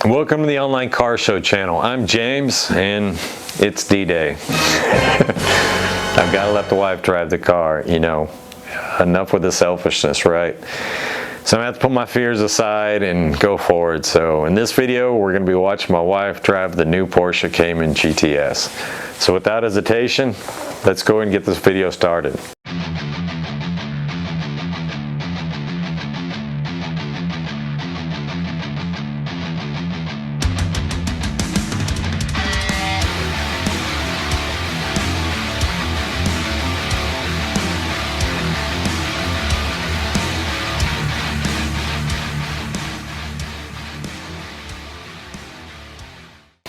Welcome to the Online Car Show channel. I'm James and it's D-Day. I've got to let the wife drive the car, you know. Enough with the selfishness, right? So I'm going to have to put my fears aside and go forward. So in this video, we're going to be watching my wife drive the new Porsche Cayman GTS. So without hesitation, let's go and get this video started.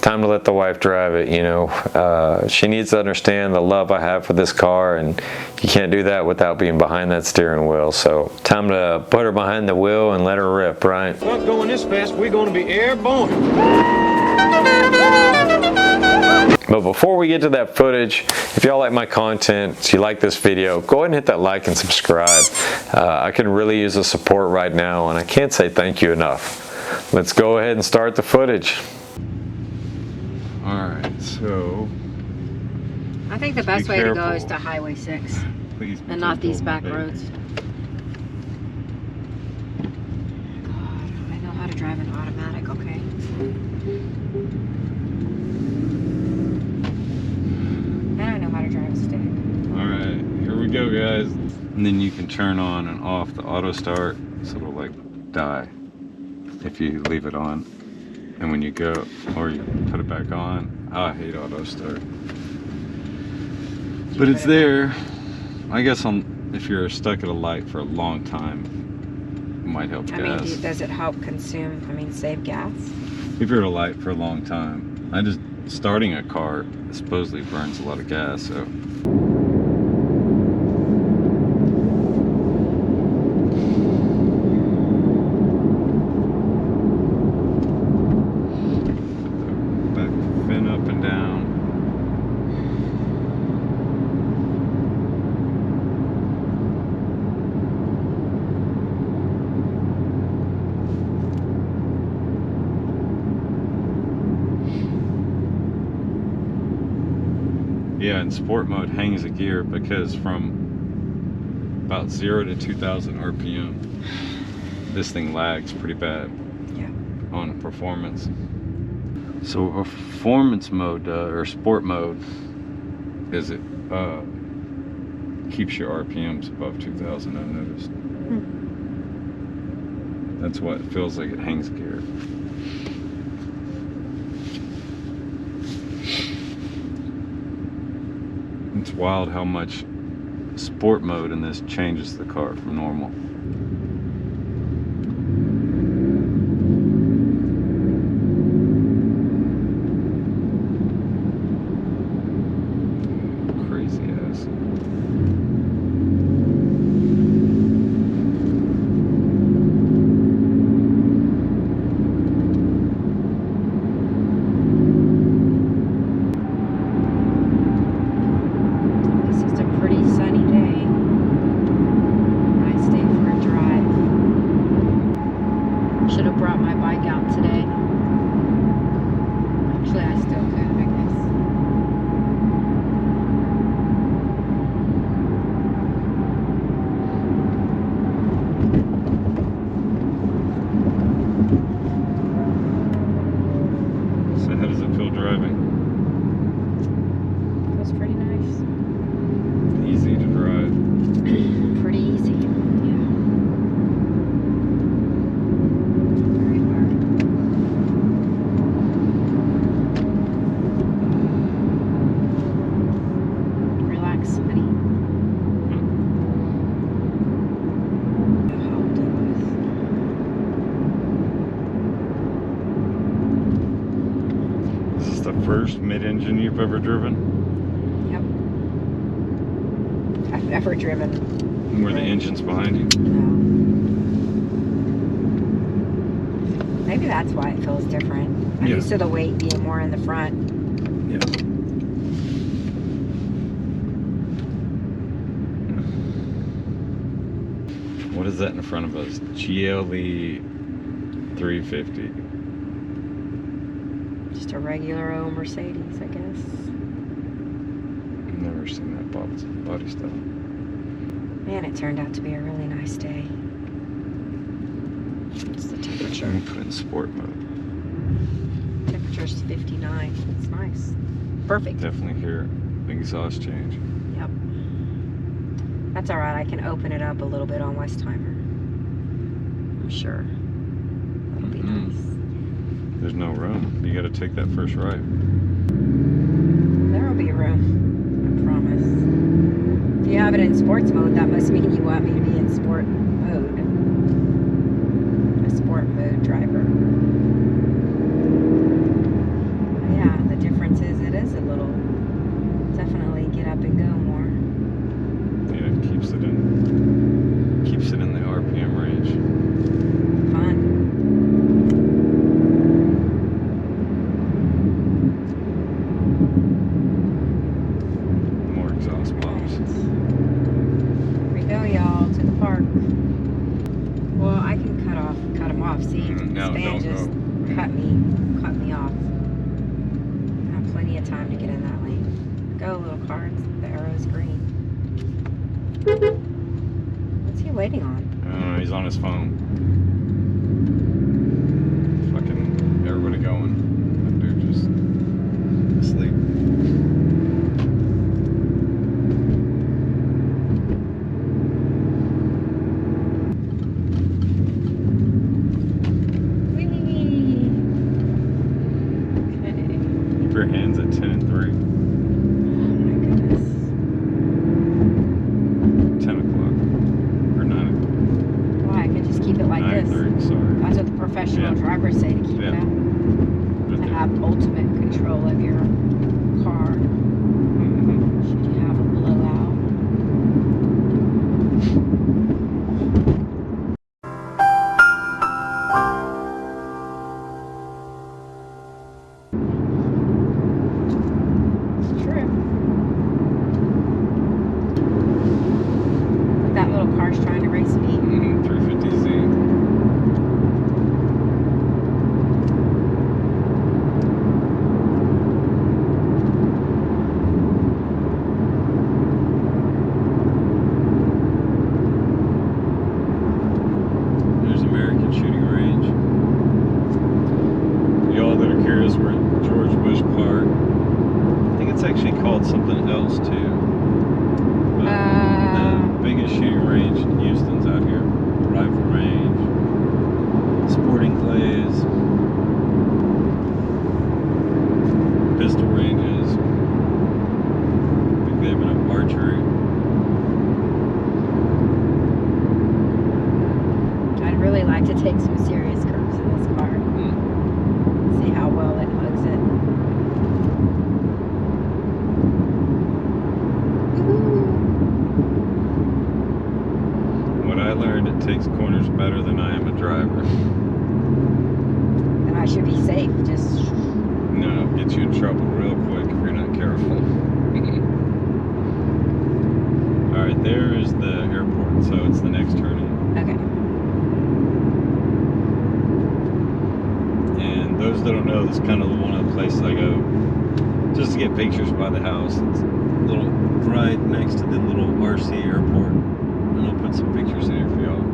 Time to let the wife drive it, you know. She needs to understand the love I have for this car, and you can't do that without being behind that steering wheel. So time to put her behind the wheel and let her rip, right? Not going this fast, we're going to be airborne. But before we get to that footage, if y'all like my content, if you like this video, go ahead and hit that like and subscribe. I can really use the support right now, and I can't say thank you enough. Let's go ahead and start the footage. Alright, so I think the best way to go is to Highway 6 and not these back roads. God, I know how to drive an automatic, okay? And I know how to drive a stick. Alright, here we go, guys. And then you can turn on and off the auto start, so it'll like die if you leave it on. And when you go, or you put it back on, I hate auto start. But it's there. I guess if you're stuck at a light for a long time, it might help gas. I mean, does it help save gas? If you're at a light for a long time. Starting a car supposedly burns a lot of gas, so. Yeah, in sport mode hangs a gear because from about 0 to 2,000 RPM, this thing lags pretty bad on performance. So performance mode or sport mode is it keeps your RPMs above 2,000, I've noticed. That's why it feels like it hangs gear. It's wild how much sport mode in this changes the car from normal. Crazy ass. First mid-engine you've ever driven? Yep. I've never driven. Were the engines behind you? No. Maybe that's why it feels different. I'm used to the weight being more in the front. Yeah. What is that in front of us? GLE 350. just a regular old Mercedes, I guess. I've never seen that body style. Man, it turned out to be a really nice day. What's the temperature? I'm gonna put in sport mode. Temperature's 59. It's nice. Perfect. Definitely hear the exhaust change. Yep. That's alright. I can open it up a little bit on Westheimer. I'm sure. That'll be nice. There's no room. You gotta take that first right. There'll be room. I promise. If you have it in sports mode, that must mean you want me to be in sport mode. A sport mode driver. But yeah, the difference is it is a little, definitely get up and go more. Yeah, it keeps it in the RPM range. Fun. More exhaust pops. Here we go, y'all, to the park. Well, I can cut them off. See, No, Span don't just go. cut me off. I have plenty of time to get in that lane. Go, little car. The arrow's green. What's he waiting on? I don't know, he's on his phone. Fucking everybody going. That dude just asleep. Keep your hands at 10 and 3. Oh my goodness. 10 o'clock. Or 9 o'clock. Why? I can just keep it like 9 this. 3, sorry. That's what the professional Yeah. drivers say, to keep Yeah. it up. Right To there. have ultimate control of your car. Mhm. Should you have a blowout? It's true. But that little car's trying to race me. 350Z. There's American Shooting Range. Y'all that are curious, we're at George Bush Park. I think it's actually called something else too. But the biggest shooting range in Houston's out here. Rifle range, sporting clays, pistol ranges. I think they have an archery. I'd really like to take some serious curves in this car. See how well it hugs it. What I learned, it takes corners better than I am a driver. And I should be safe. Just No, it'll get you in trouble real quick if you're not careful. Alright, there is the airport, so it's the next turn in. okay. And those that don't know, this is kind of one of the places I go just to get pictures by the house. It's a little right next to the little RC airport. And I'll put some pictures in here for y'all.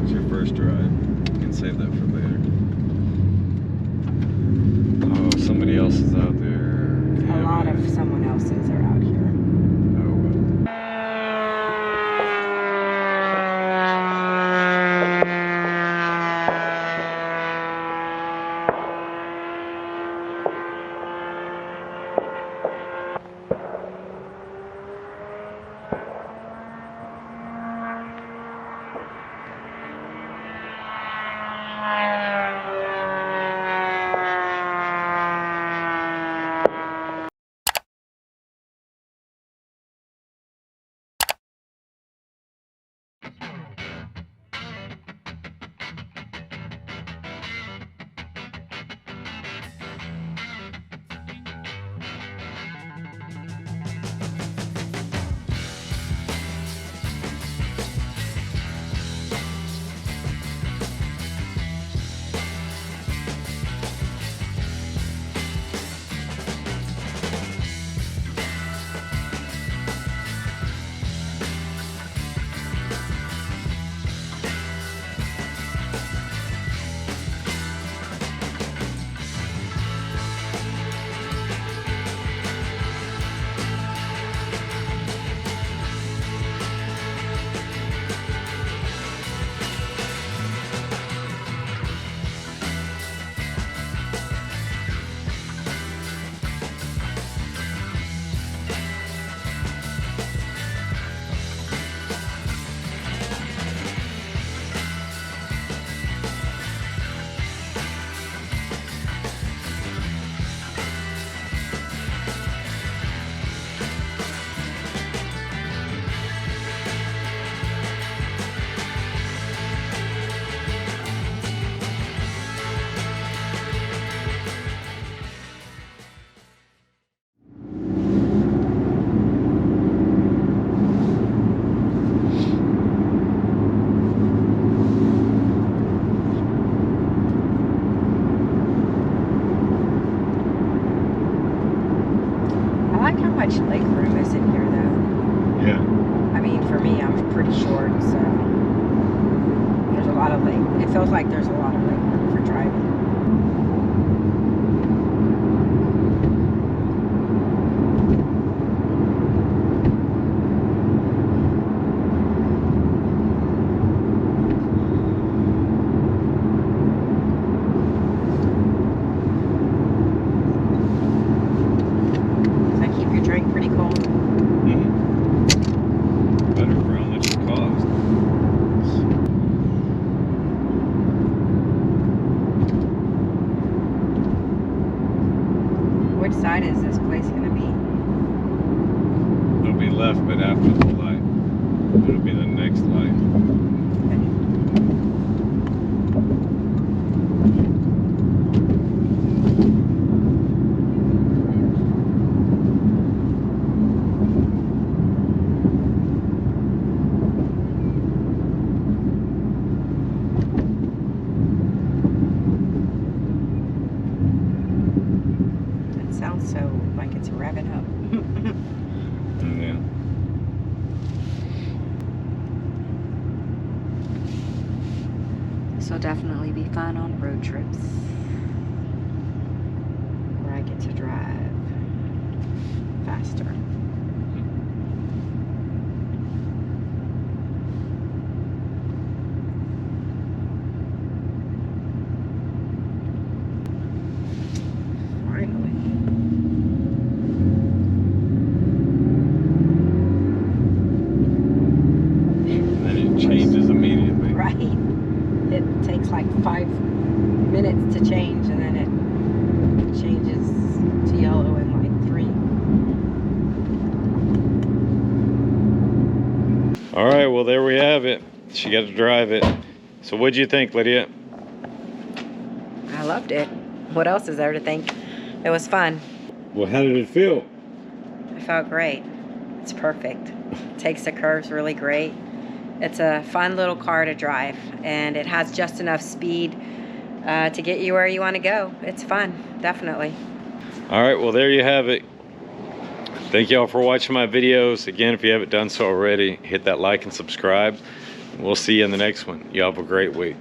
It's your first drive. You can save that for later. Oh, somebody else is out there. A lot of someone else's are out here. Oh, well. much leg room is in here, though. Yeah. I mean, for me, I'm pretty short, so there's a lot of leg. It feels like there's a lot of leg room for driving. Does that keep your drink pretty cold? Better for how much it costs. Which side is this place going to be? It'll be left, but after the light. It'll be the next light. It sounds so like it's revving up. Yeah. This will definitely be fun on road trips where I get to drive faster. Finally. And then it changes immediately. Right. It takes like 5 minutes to change, and then it changes to yellow in like 3. All right, well, there we have it. She got to drive it. So what'd you think, Lydia? I loved it. What else is there to think? It was fun. Well, how did it feel? It felt great. It's perfect. It takes the curves really great. It's a fun little car to drive, and it has just enough speed to get you where you want to go. It's fun, definitely. All right, well, there you have it. Thank y'all for watching my videos. Again, if you haven't done so already, hit that like and subscribe. We'll see you in the next one. Y'all have a great week.